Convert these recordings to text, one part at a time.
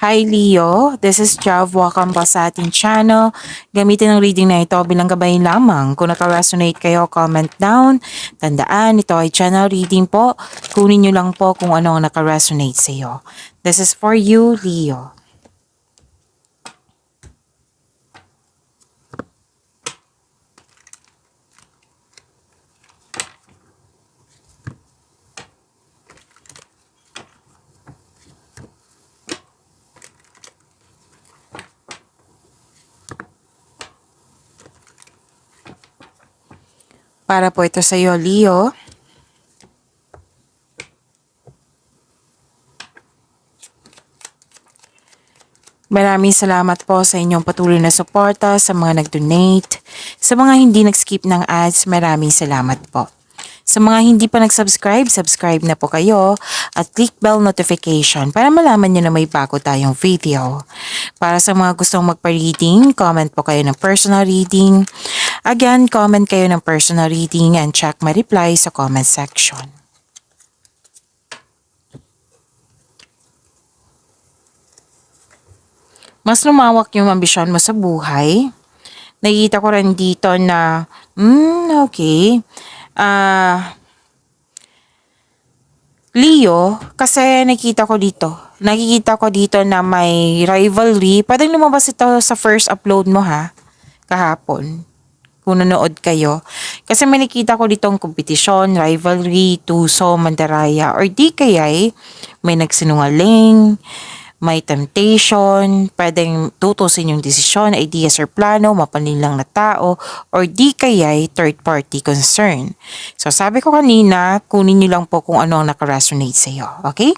Hi Leo, this is Jav. Welcome po sa ating channel. Gamitin ang reading na ito bilang gabay lamang. Kung naka-resonate kayo, comment down. Tandaan, ito ay channel reading po. Kunin nyo lang po kung ano ang naka-resonate sa iyo. This is for you, Leo. Para po ito sa iyo, Leo. Maraming salamat po sa inyong patuloy na suporta, sa mga nag-donate, sa mga hindi nag-skip ng ads, maraming salamat po. Sa mga hindi pa nag-subscribe, subscribe na po kayo at click bell notification para malaman nyo na may bago tayong video. Para sa mga gustong magpa-reading, comment po kayo ng personal reading. Again, comment kayo ng personal reading and check my reply sa comment section. Mas lumawak yung ambisyon mo sa buhay. Nakikita ko rin dito na, okay. Leo, kasi nakikita ko dito na may rivalry. Pwedeng lumabas ito sa first upload mo kahapon. Kung nanood kayo. Kasi may nakita ko ditong kompetisyon, rivalry, tuso, mandaraya, or di kaya'y may nagsinungaling, may temptation, pwedeng tutusin yung desisyon, ideas or plano, mapanlinlang na tao, or di kaya'y third party concern. So sabi ko kanina, kunin nyo lang po kung ano ang nakaresonate sa iyo. Okay?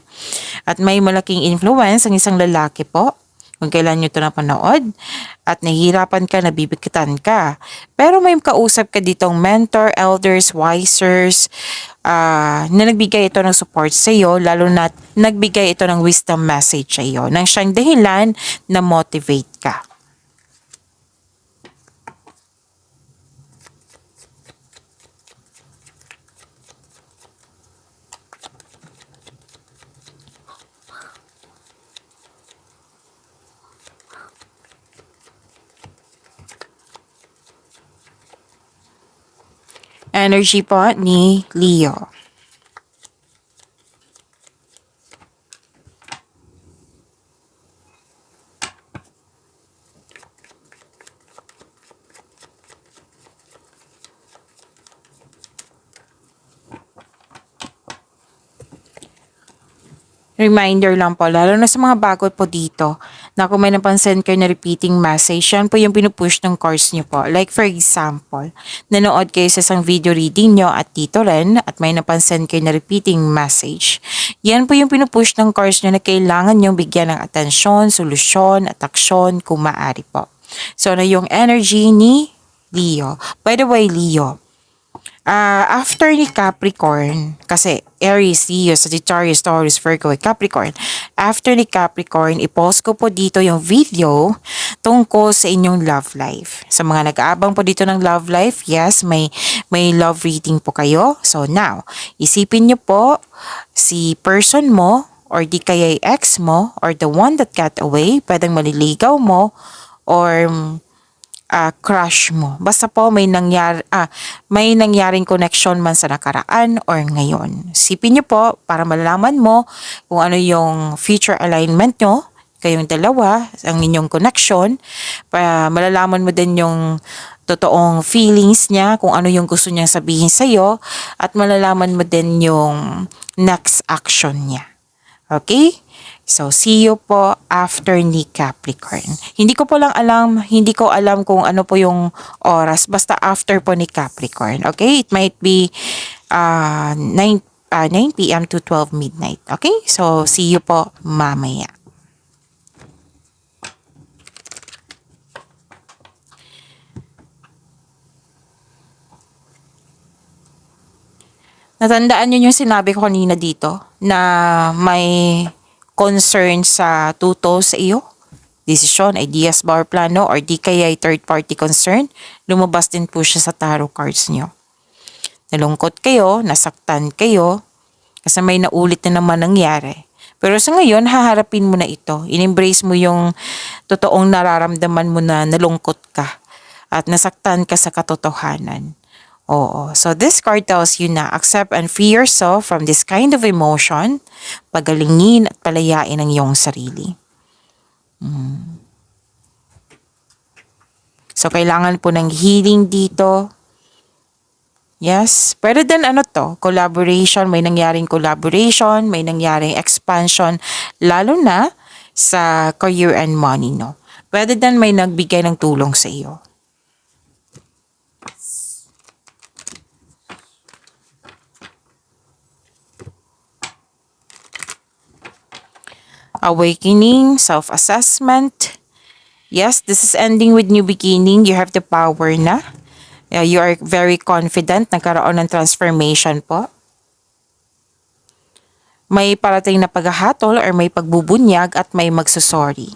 At may malaking influence ang isang lalaki po, kung kailan nyo ito napanood, at nahihirapan ka, nabibikitan ka. Pero may kausap ka ditong mentor, elders, wisers, na nagbigay ito ng support sa iyo, lalo na nagbigay ito ng wisdom message sa iyo, nang siyang dahilan na motivate ka. Energy po ni Leo. Reminder lang po, lalo na sa mga bago po dito, na kung may napansin kayo na repeating message, yan po yung pinupush ng course nyo po. Like for example, nanood kayo sa isang video reading nyo at dito rin, at may napansin kayo na repeating message. Yan po yung pinupush ng course nyo na kailangan nyo bigyan ng atensyon, solusyon at aksyon kung maaari po. So, na yung energy ni Leo. By the way, Leo, after ni Capricorn, kasi Aries, Leo, Sagittarius, Taurus, Virgo, Capricorn. After ni Capricorn, i-post ko po dito yung video tungkol sa inyong love life. Sa mga nag-aabang po dito ng love life, yes, may love reading po kayo. So now, isipin nyo po si person mo or di kaya ex mo or the one that got away, pwedeng maliligaw mo or crush mo. Basta po may nangyaring connection man sa nakaraan or ngayon. Sipin niyo po para malalaman mo kung ano yung future alignment nyo, kayong dalawa, ang inyong connection, para malalaman mo din yung totoong feelings niya, kung ano yung gusto niyang sabihin sa'yo, at malalaman mo din yung next action niya. Okay? So, see you po after ni Capricorn. Hindi ko alam kung ano po yung oras, basta after po ni Capricorn. Okay? It might be 9 p.m. to 12 midnight. Okay? So, see you po mamaya. Natandaan nyo yung sinabi ko kanina dito na may concern sa tuto sa iyo? Desisyon, ideas, bar plano, or di kaya third party concern? Lumabas din po siya sa tarot cards nyo. Nalungkot kayo, nasaktan kayo, kasi may naulit na naman nangyari. Pero sa ngayon, haharapin mo na ito. In-embrace mo yung totoong nararamdaman mo na nalungkot ka at nasaktan ka sa katotohanan. Oo. So this card tells you na accept and free yourself from this kind of emotion, pagalingin at palayain ang iyong sarili. So kailangan po ng healing dito. Yes, pwede din collaboration, may nangyaring collaboration, may nangyaring expansion, lalo na sa career and money, no? Pwede din may nagbigay ng tulong sa iyo. Awakening, self-assessment. Yes, this is ending with new beginning. You have the power na. You are very confident. Nagkaroon ng transformation po. May parating na paghahatol or may pagbubunyag at may magsusorry.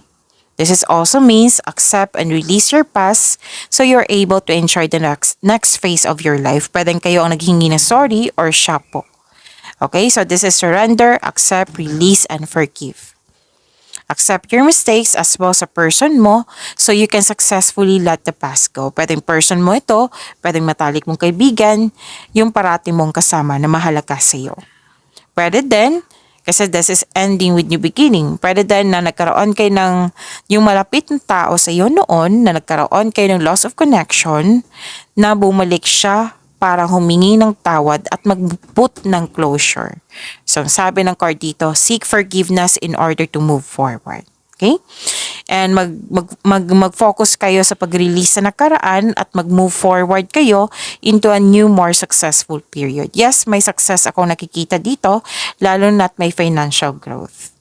This is also means accept and release your past so you're able to enjoy the next phase of your life. Pwedeng kayo ang naghingi na sorry or siya po. Okay, so this is surrender, accept, release, and forgive. Accept your mistakes as well sa person mo so you can successfully let the past go. Pwedeng person mo ito, pwedeng matalik mong kaibigan, yung parati mong kasama na mahalaga sa iyo. Pwede din, kasi this is ending with new beginning. Pwede din na nagkaroon kayo ng yung malapit na tao sa iyo noon, na nagkaroon kayo ng loss of connection, na bumalik siya para humingi ng tawad at mag-put ng closure. So, sabi ng card dito, seek forgiveness in order to move forward. Okay? And mag-focus kayo sa pag-release sa nakaraan at mag-move forward kayo into a new, more successful period. Yes, may success ako nakikita dito, lalo na't may financial growth.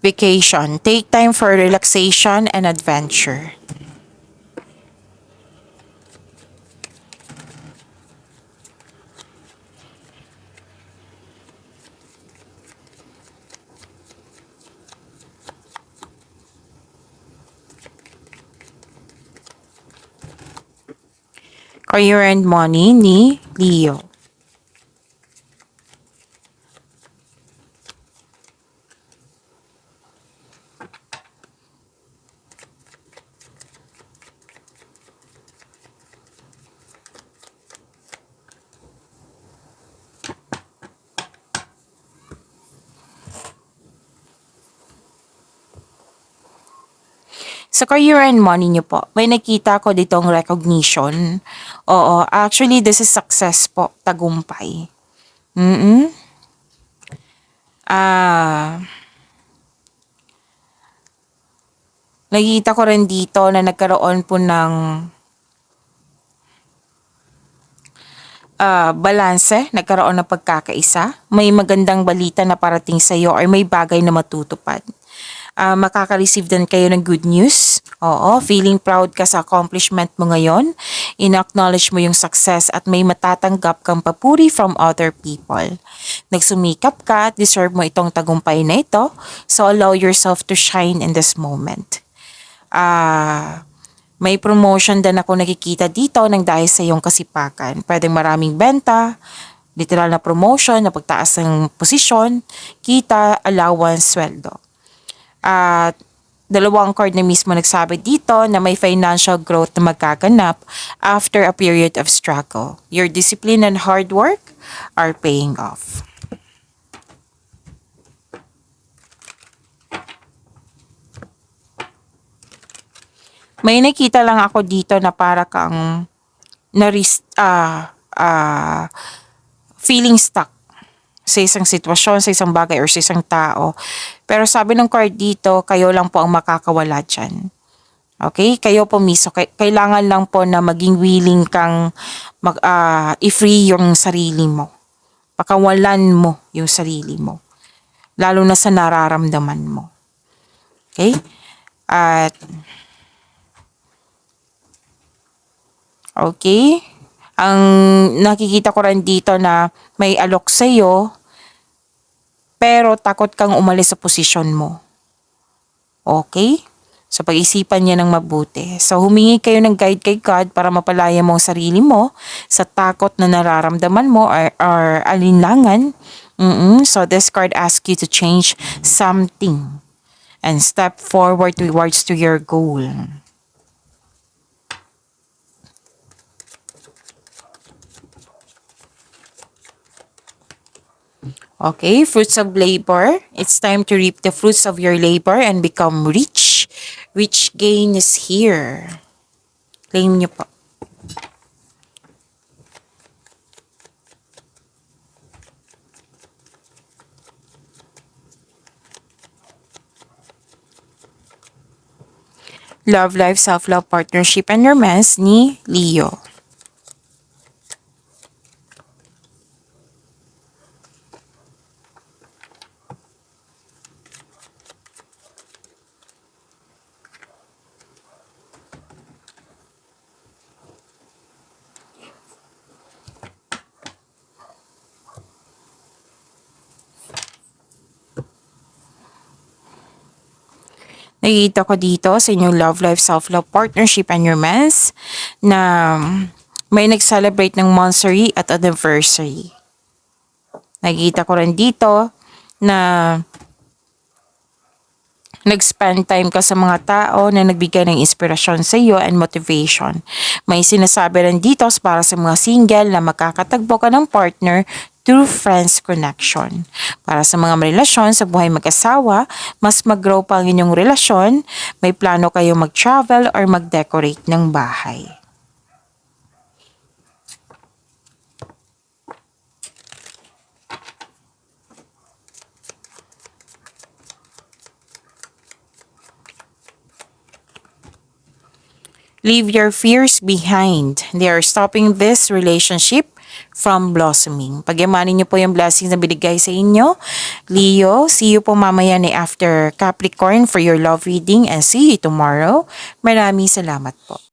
Vacation. Take time for relaxation and adventure. Career and money ni Leo. Sa career and money niyo po, may nakita ko ditong recognition. Oo, actually this is success po, tagumpay. Ah, nakita ko rin dito na nagkaroon po ng balanse, nagkaroon ng pagkakaisa. May magandang balita na parating sa iyo or may bagay na matutupad. Makaka-receive din kayo ng good news. Oo, feeling proud ka sa accomplishment mo ngayon. In-acknowledge mo yung success at may matatanggap kang papuri from other people. Nagsumikap ka at deserve mo itong tagumpay na ito. So allow yourself to shine in this moment. May promotion din ako nakikita dito ng dahil sa iyong kasipakan. Pwedeng maraming benta, literal na promotion, na pagtaas ng posisyon, kita, allowance, sweldo. At dalawang card na mismo nagsabi dito na may financial growth na magkaganap after a period of struggle. Your discipline and hard work are paying off. May nakita lang ako dito na para kang feeling stuck sa isang sitwasyon, sa isang bagay or sa isang tao. Pero sabi ng card dito, kayo lang po ang makakawala dyan. Okay? Kayo po mismo. Kailangan lang po na maging willing kang i-free yung sarili mo. Pakawalan mo yung sarili mo. Lalo na sa nararamdaman mo. Okay? At okay? Ang nakikita ko rin dito na may alok sa'yo, pero takot kang umalis sa posisyon mo. Okay? So, pag-isipan niya ng mabuti. So, humingi kayo ng guide kay God para mapalaya mo ang sarili mo sa takot na nararamdaman mo or alinlangan. So, this card asks you to change something and step forward towards to your goal. Okay, fruits of labor. It's time to reap the fruits of your labor and become rich. Rich gain is here. Claim nyo po. Love life, self-love, partnership, and romance ni Leo. Nakikita ko dito sa inyong love life, self-love, partnership, and romance na may nag-celebrate ng monthsary at anniversary. Nakikita ko rin dito na nag-spend time ka sa mga tao na nagbigay ng inspirasyon sa iyo and motivation. May sinasabi rin dito para sa mga single na makakatagpo ka ng partner through friends connection. Para sa mga relasyon sa buhay mag-asawa, mas mag-grow pa ang inyong relasyon, may plano kayo mag-travel or mag-decorate ng bahay. Leave your fears behind. They are stopping this relationship from blossoming. Pagyamanin niyo po yung blessings na binigay sa inyo. Leo, see you po mamaya ni after Capricorn for your love reading and see you tomorrow. Maraming salamat po.